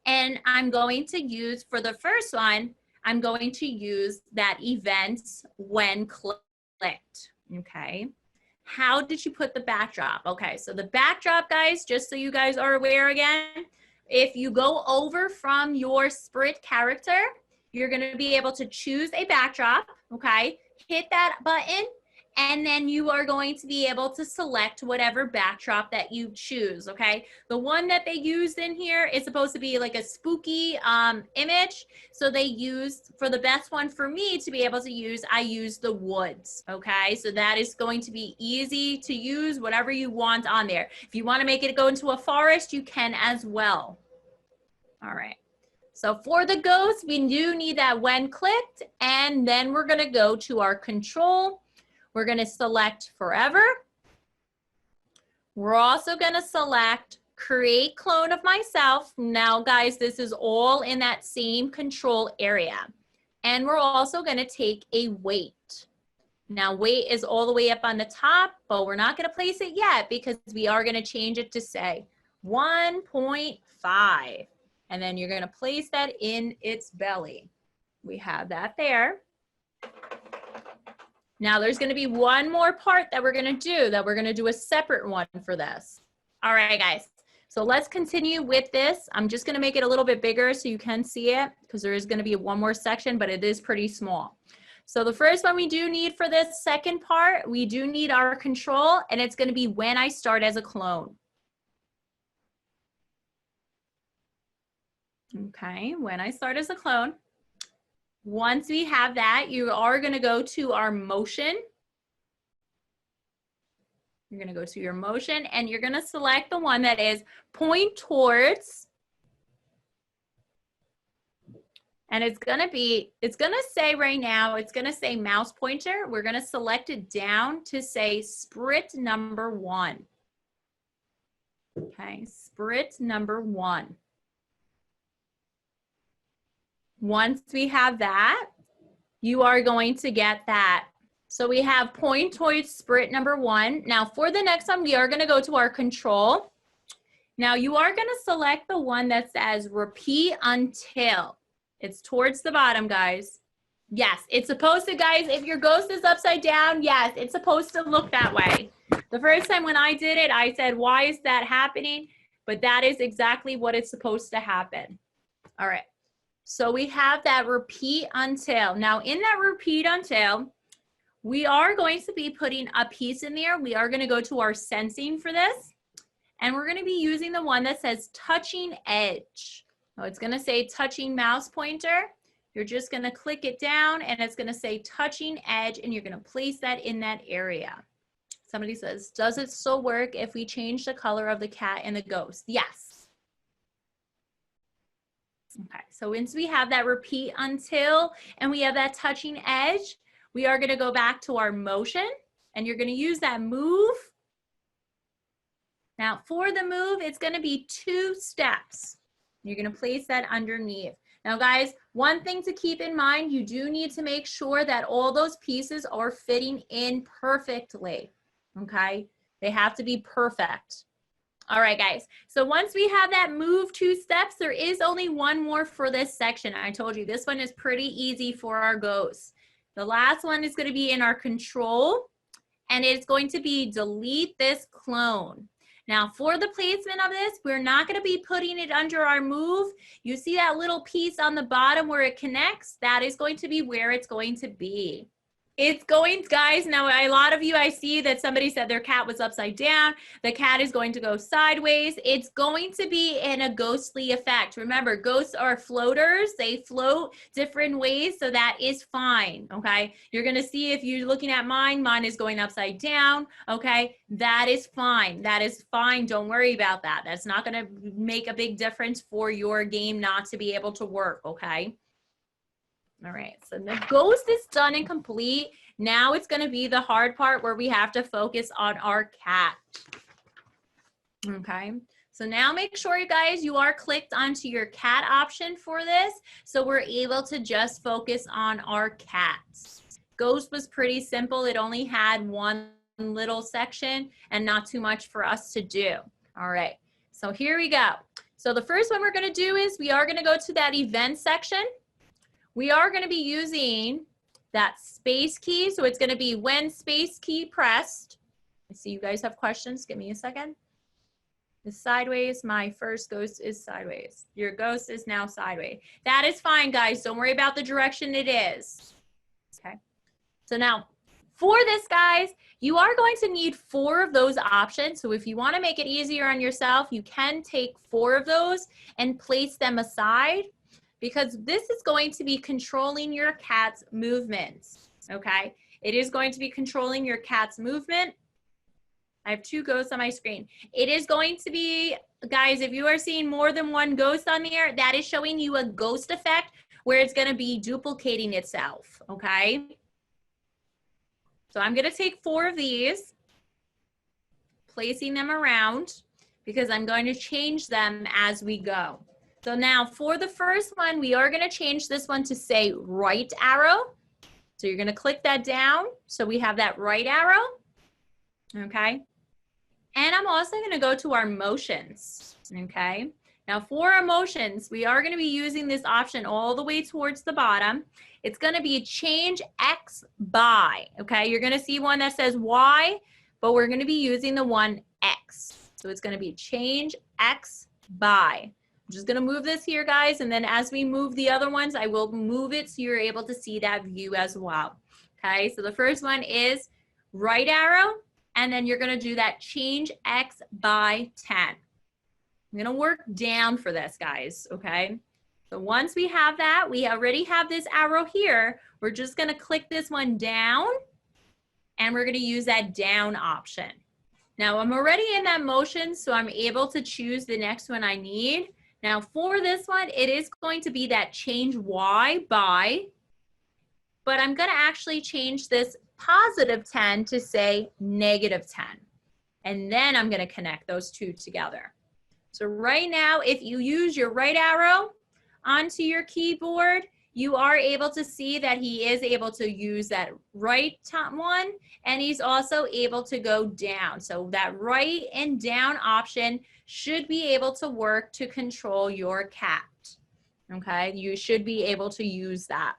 and I'm going to use, for the first one, I'm going to use that events when clicked, okay? How did you put the backdrop? Okay, so the backdrop, guys, just so you guys are aware again, if you go over from your Sprite character, you're gonna be able to choose a backdrop, okay? Hit that button, and then you are going to be able to select whatever backdrop that you choose, okay? The one that they used in here is supposed to be like a spooky image. So they used, for the best one for me to be able to use, I used the woods, okay? So that is going to be easy to use, whatever you want on there. If you want to make it go into a forest, you can as well. All right. So for the Ghost, we do need that when clicked, and then we're going to go to our control. We're going to select forever. We're also going to select create clone of myself. Now, guys, this is all in that same control area. And we're also going to take a weight. Now, weight is all the way up on the top, but we're not going to place it yet because we are going to change it to say 1.5. And then you're going to place that in its belly. We have that there. Now there's going to be one more part that we're going to do a separate one for this. All right, guys. So let's continue with this. I'm just going to make it a little bit bigger so you can see it because there is going to be one more section, but it is pretty small. So the first one we do need for this second part, we do need our control, and it's going to be when I start as a clone. Okay, when I start as a clone. Once we have that, you are going to go to our motion. You're going to go to your motion, and you're going to select the one that is point towards. And it's going to say right now, it's going to say mouse pointer. We're going to select it down to say Sprite number 1. Okay, Sprite number 1. Once we have that, you are going to get that. So we have point towards Sprite number 1. Now for the next one, we are going to go to our control. Now you are going to select the one that says repeat until. It's towards the bottom, guys. Yes, it's supposed to, guys, if your Ghost is upside down, yes, it's supposed to look that way. The first time when I did it, I said, why is that happening? But that is exactly what it's supposed to happen. All right. So we have that repeat until. Now in that repeat until, we are going to be putting a piece in there. We are going to go to our sensing for this. And we're going to be using the one that says touching edge. So it's going to say touching mouse pointer. You're just going to click it down and it's going to say touching edge, and you're going to place that in that area. Somebody says, does it still work if we change the color of the cat and the Ghost? Yes. Okay, so once we have that repeat until and we have that touching edge, we are going to go back to our motion, and you're going to use that move. Now for the move, it's going to be 2 steps. You're going to place that underneath. Now, guys, one thing to keep in mind, you do need to make sure that all those pieces are fitting in perfectly, okay? They have to be perfect. All right, guys. So once we have that move 2 steps, there is only one more for this section. I told you this one is pretty easy for our ghosts. The last one is going to be in our control, and it's going to be delete this clone. Now, for the placement of this, we're not going to be putting it under our move. You see that little piece on the bottom where it connects? That is going to be where it's going to be. It's going, guys, now a lot of you, I see that somebody said their cat was upside down. The cat is going to go sideways. It's going to be in a ghostly effect. Remember, ghosts are floaters. They float different ways, so that is fine, okay? You're going to see if you're looking at mine is going upside down, okay? That is fine. That is fine. Don't worry about that. That's not going to make a big difference for your game not to be able to work, okay? All right, so the ghost is done and complete. Now it's going to be the hard part where we have to focus on our cat. Okay, so now make sure, you guys, you are clicked onto your cat option for this, so we're able to just focus on our cats. Ghost was pretty simple. It only had one little section and not too much for us to do. All right, so here we go. So the first one we're going to do is we are going to go to that event section. We are going to be using that space key. So it's going to be when space key pressed. I see you guys have questions. Give me a second. It's sideways. My first ghost is sideways. Your ghost is now sideways. That is fine, guys. Don't worry about the direction it is. Okay. So now for this, guys, you are going to need 4 of those options. So if you want to make it easier on yourself, you can take 4 of those and place them aside, because this is going to be controlling your cat's movements, okay? It is going to be controlling your cat's movement. I have 2 ghosts on my screen. It is going to be, guys, if you are seeing more than one ghost on there, that is showing you a ghost effect where it's going to be duplicating itself, okay? So I'm going to take 4 of these, placing them around, because I'm going to change them as we go. So now for the first one, we are going to change this one to say right arrow. So you're going to click that down. So we have that right arrow. Okay. And I'm also going to go to our motions. Okay. Now for our motions, we are going to be using this option all the way towards the bottom. It's going to be change X by. Okay. You're going to see one that says Y, but we're going to be using the one X. So it's going to be change X by. I'm just going to move this here, guys, and then as we move the other ones, I will move it so you're able to see that view as well. Okay, so the first one is right arrow, and then you're going to do that change X by 10. I'm going to work down for this, guys, okay? So once we have that, we already have this arrow here. We're just going to click this one down, and we're going to use that down option. Now, I'm already in that motion, so I'm able to choose the next one I need. Now for this one, it is going to be that change Y by, but I'm going to actually change this positive 10 to say negative 10. And then I'm going to connect those 2 together. So right now, if you use your right arrow onto your keyboard, you are able to see that he is able to use that right top one, and he's also able to go down. So that right and down option should be able to work to control your cat. Okay, you should be able to use that.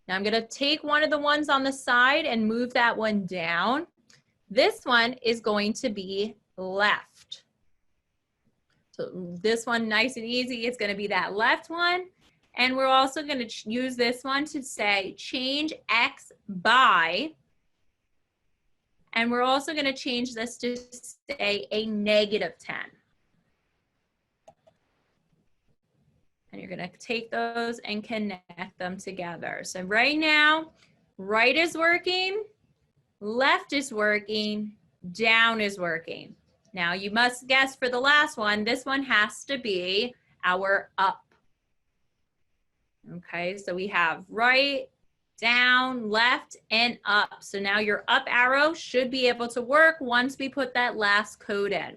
Now I'm going to take one of the ones on the side and move that one down. This one is going to be left. So this one, nice and easy, it's going to be that left one. And we're also going to use this one to say change X by. And we're also going to change this to say a negative 10. And you're going to take those and connect them together. So right now, right is working, left is working, down is working. Now you must guess for the last one, this one has to be our up. Okay, so we have right, down, left, and up. So now your up arrow should be able to work once we put that last code in.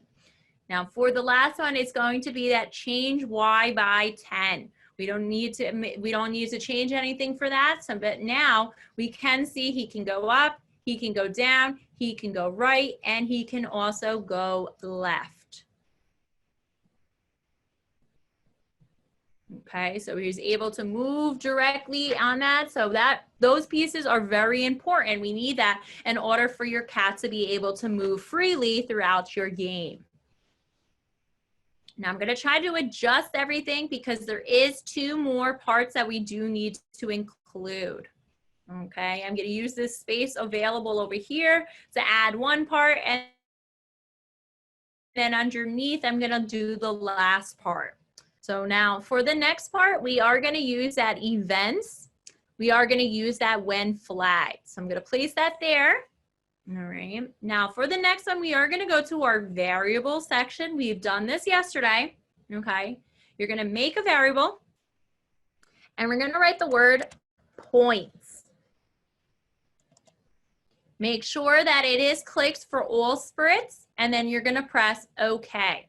Now for the last one, it's going to be that change y by 10. We don't need to change anything for that. So, but now we can see he can go up, he can go down, he can go right, and he can also go left. Okay, so he's able to move directly on that. So those pieces are very important. We need that in order for your cat to be able to move freely throughout your game. Now I'm going to try to adjust everything because there is 2 more parts that we do need to include. Okay, I'm going to use this space available over here to add 1 part, and then underneath I'm going to do the last part. So now for the next part, we are going to use that events. We are going to use that when flagged. So I'm going to place that there. All right. Now for the next one, we are going to go to our variable section. We've done this yesterday. Okay. You're going to make a variable and we're going to write the word points. Make sure that it is clicked for all sprites, and then you're going to press OK.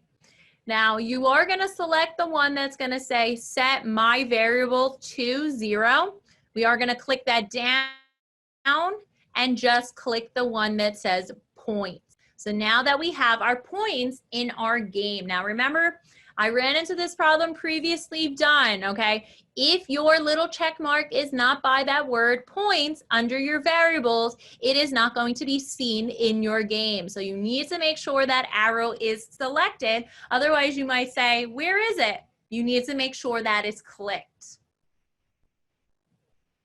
Now you are going to select the one that's going to say set my variable to 0. We are going to click that down and just click the one that says points. So now that we have our points in our game. Now remember, I ran into this problem previously done, okay? If your little check mark is not by that word points under your variables, it is not going to be seen in your game. So you need to make sure that arrow is selected. Otherwise you might say, where is it? You need to make sure that it's clicked.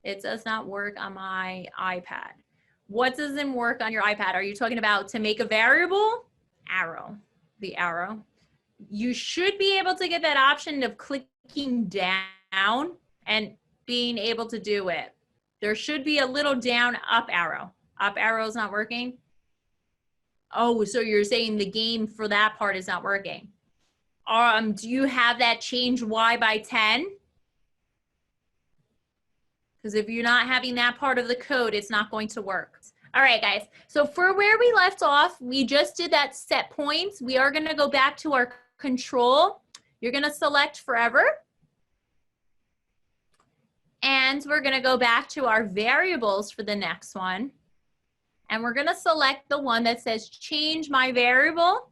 It does not work on my iPad. What doesn't work on your iPad? Are you talking about to make a variable? Arrow, the arrow. You should be able to get that option of clicking down and being able to do it. There should be a little down up arrow. Up arrow is not working? Oh, so you're saying the game for that part is not working. Do you have that change y by 10? Because if you're not having that part of the code, it's not going to work. All right, guys. So for where we left off, we just did that set points. We are going to go back to our control. You're going to select forever. And we're going to go back to our variables for the next one. And we're going to select the one that says change my variable.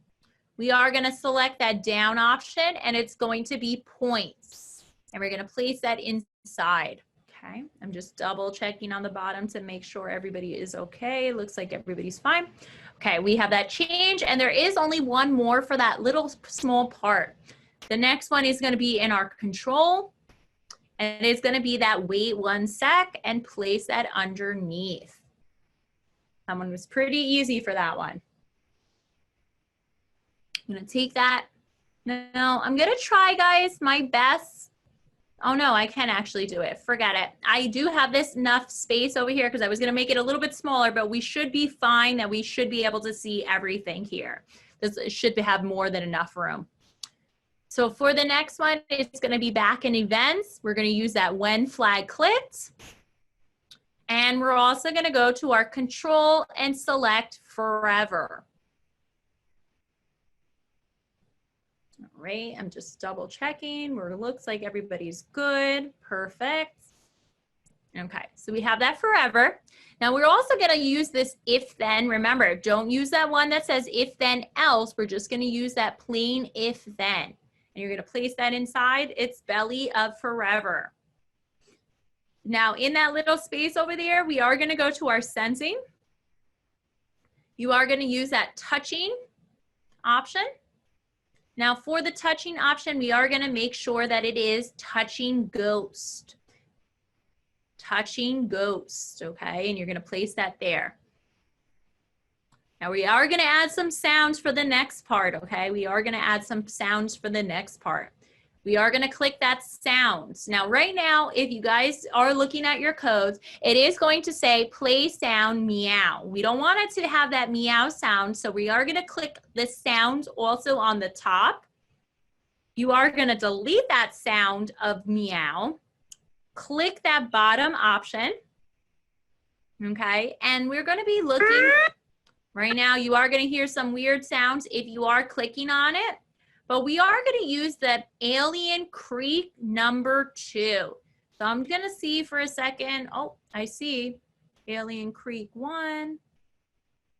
We are going to select that down option, and it's going to be points. And we're going to place that inside. Okay, I'm just double checking on the bottom to make sure everybody is okay. Looks like everybody's fine. Okay, we have that change, and there is only 1 more for that little small part. The next one is going to be in our control, and it's going to be that wait 1 sec and place that underneath. That one was pretty easy for that one. I'm going to take that. Now, I'm going to try, guys, my best. Oh no, I can actually do it. Forget it. I do have this enough space over here because I was going to make it a little bit smaller, but we should be fine that we should be able to see everything here. This should have more than enough room. So for the next one, it's going to be back in events. We're going to use that when flag clicked. And we're also going to go to our control and select forever. All right, I'm just double checking where it looks like everybody's good. Perfect. Okay, so we have that forever. Now we're also going to use this if then. Remember, don't use that one that says if then else. We're just going to use that plain if then. And you're going to place that inside its belly of forever. Now in that little space over there, we are going to go to our sensing. You are going to use that touching option. Now for the touching option, we are going to make sure that it is touching ghost. Touching ghost, okay? And you're going to place that there. Now we are going to add some sounds for the next part, okay? We are going to add some sounds for the next part. We are going to click that sounds. Now right now, if you guys are looking at your codes, it is going to say play sound meow. We don't want it to have that meow sound, so we are going to click the sound also on the top. You are going to delete that sound of meow. Click that bottom option, okay? And we're going to be looking Right now, you are going to hear some weird sounds if you are clicking on it, but we are going to use the Alien Creek number 2. So I'm going to see for a second. Oh, I see Alien Creek 1,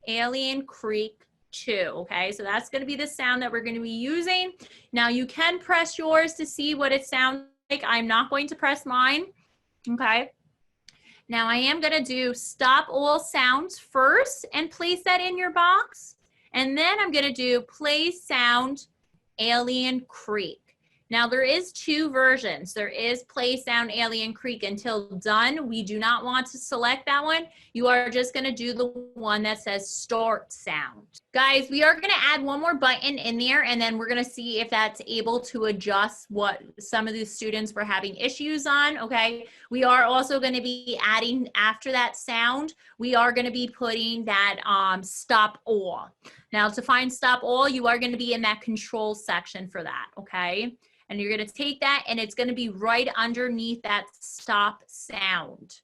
Alien Creek 2. Okay, so that's going to be the sound that we're going to be using. Now you can press yours to see what it sounds like. I'm not going to press mine. Okay. Now I am going to do stop all sounds first and place that in your box. And then I'm going to do play sound Alien Creek. Now there is 2 versions. There is play sound Alien Creek until done. We do not want to select that one. You are just going to do the one that says start sound. Guys, we are going to add one more button in there, and then we're going to see if that's able to adjust what some of the students were having issues on. Okay. We are also going to be adding, after that sound, we are going to be putting that stop all. Now to find stop all, you are going to be in that control section for that. Okay. And you're going to take that, and it's going to be right underneath that stop sound.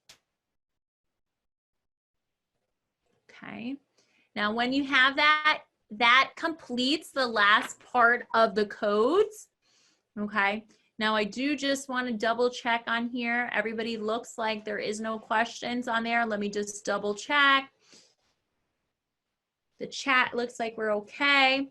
Okay. Now, when you have that, that completes the last part of the codes. Okay. Now, I do just want to double check on here. Everybody looks like there is no questions on there. Let me just double check. The chat looks like we're okay.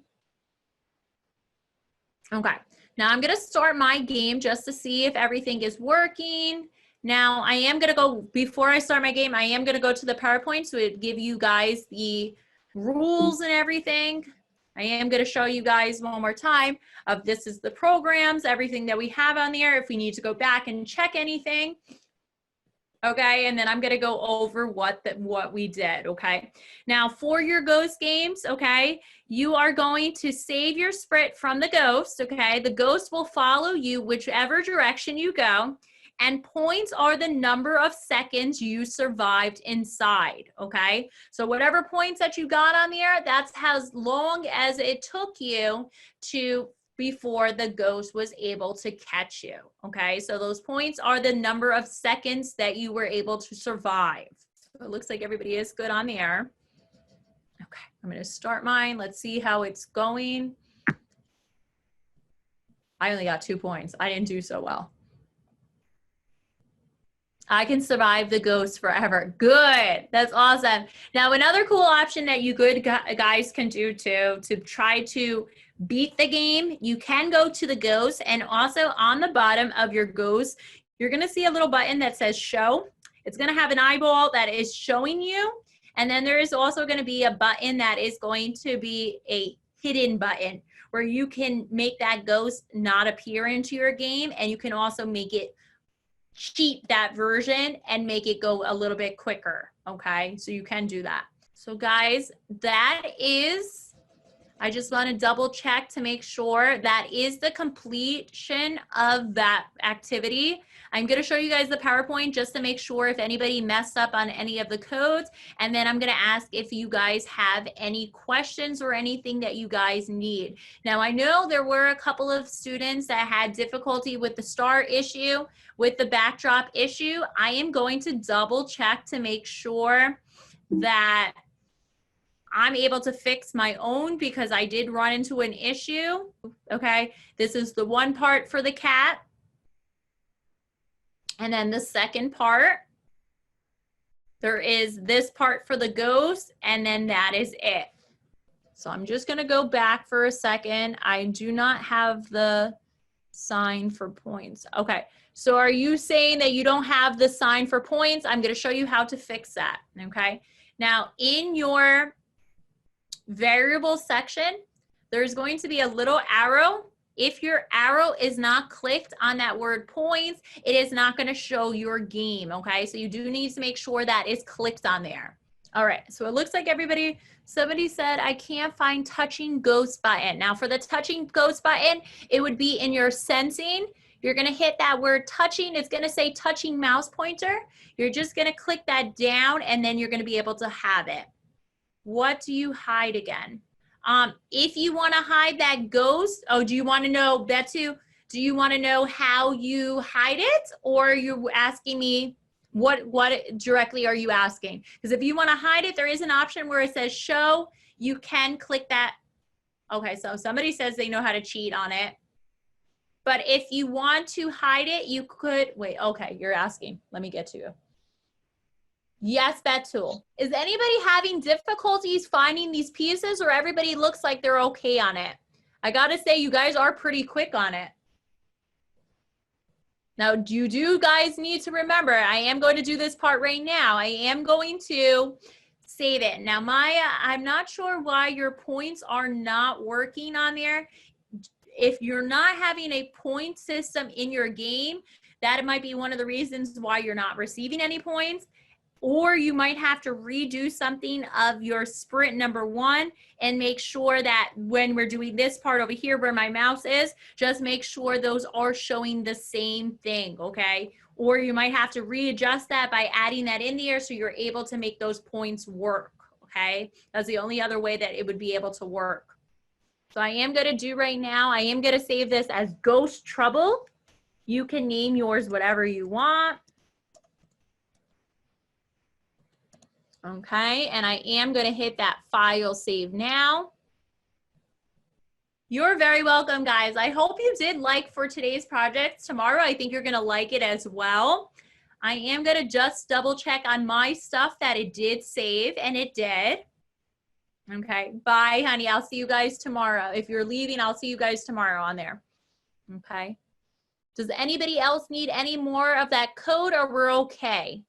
Okay. Now I'm going to start my game just to see if everything is working. Now I am going to go, before I start my game, I am going to go to the PowerPoint so it give you guys the rules and everything. I am going to show you guys one more time of this is the programs, everything that we have on there, if we need to go back and check anything. Okay, and then I'm gonna go over what we did, okay? Now for your ghost games, okay, you are going to save your Sprite from the ghost, okay? The ghost will follow you whichever direction you go, and points are the number of seconds you survived inside, okay? So whatever points that you got on there, that's how long as it took you to before the ghost was able to catch you, okay? So those points are the number of seconds that you were able to survive. So it looks like everybody is good on the air. Okay, I'm gonna start mine. Let's see how it's going. I only got 2 points. I didn't do so well. I can survive the ghost forever. Good, that's awesome. Now another cool option that you good guys can do too, to try to beat the game, you can go to the ghost, and also on the bottom of your ghost, you're gonna see a little button that says show. It's gonna have an eyeball that is showing you, and then there is also gonna be a button that is going to be a hidden button where you can make that ghost not appear into your game, and you can also make it cheat that version and make it go a little bit quicker, okay? So you can do that. So guys, that is, I just want to double check to make sure that is the completion of that activity. I'm going to show you guys the PowerPoint just to make sure if anybody messed up on any of the codes, and then I'm going to ask if you guys have any questions or anything that you guys need. Now I know there were a couple of students that had difficulty with the star issue, with the backdrop issue. I am going to double check to make sure that I'm able to fix my own, because I did run into an issue. Okay, this is the one part for the cat. And then the second part, there is this part for the ghost, and then that is it. So I'm just gonna go back for a second. I do not have the sign for points. Okay, so are you saying that you don't have the sign for points? I'm gonna show you how to fix that, okay? Now in your variable section, there's going to be a little arrow. If your arrow is not clicked on that word points, it is not going to show your game, okay? So you do need to make sure that is clicked on there. All right, so it looks like somebody said, I can't find touching ghost button. Now for the touching ghost button, it would be in your sensing. You're going to hit that word touching. It's going to say touching mouse pointer. You're just going to click that down, and then you're going to be able to have it. What do you hide again? If you want to hide that ghost, oh, do you want to know, Betsu, do you want to know how you hide it? Or are you asking me What directly are you asking? Because if you want to hide it, there is an option where it says show. You can click that. Okay, so somebody says they know how to cheat on it. But if you want to hide it, you could, wait, okay, you're asking. Let me get to you. Yes, Betul. Is anybody having difficulties finding these pieces, or everybody looks like they're okay on it? I gotta say, you guys are pretty quick on it. Now, you do guys need to remember, I am going to do this part right now. I am going to save it. Now, Maya, I'm not sure why your points are not working on there. If you're not having a point system in your game, that might be one of the reasons why you're not receiving any points. Or you might have to redo something of your sprint number 1 and make sure that when we're doing this part over here where my mouse is, just make sure those are showing the same thing, okay? Or you might have to readjust that by adding that in there so you're able to make those points work, okay? That's the only other way that it would be able to work. So I am gonna do right now, I am gonna save this as Ghost Trouble. You can name yours whatever you want. Okay, and I am going to hit that file save now. You're very welcome, guys. I hope you did like for today's project. Tomorrow, I think you're going to like it as well. I am going to just double check on my stuff that it did save, and it did. Okay, bye, honey. I'll see you guys tomorrow. If you're leaving, I'll see you guys tomorrow on there. Okay. Does anybody else need any more of that code, or we're okay?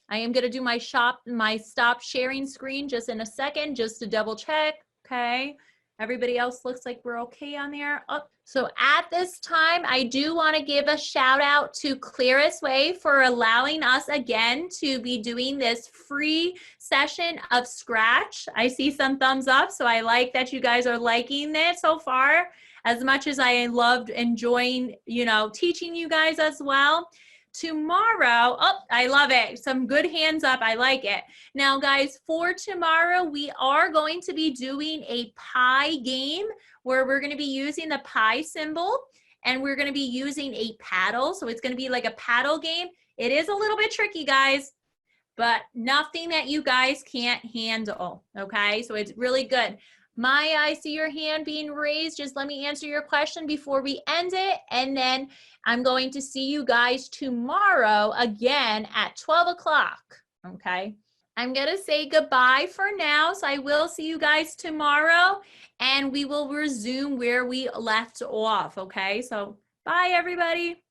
I am going to do my stop sharing screen just in a second, just to double check. Okay. Everybody else looks like we're okay on there. Oh, so at this time, I do want to give a shout out to Clarusway for allowing us again to be doing this free session of Scratch. I see some thumbs up, so I like that you guys are liking it so far, as much as I loved enjoying, you know, teaching you guys as well. Tomorrow, oh, I love it. Some good hands up. I like it. Now, guys, for tomorrow, we are going to be doing a pie game where we're going to be using the pie symbol, and we're going to be using a paddle. So it's going to be like a paddle game. It is a little bit tricky, guys, but nothing that you guys can't handle. Okay, so it's really good. Maya, I see your hand being raised. Just let me answer your question before we end it. And then I'm going to see you guys tomorrow again at 12 o'clock. Okay. I'm going to say goodbye for now. So I will see you guys tomorrow, and we will resume where we left off. Okay. So bye, everybody.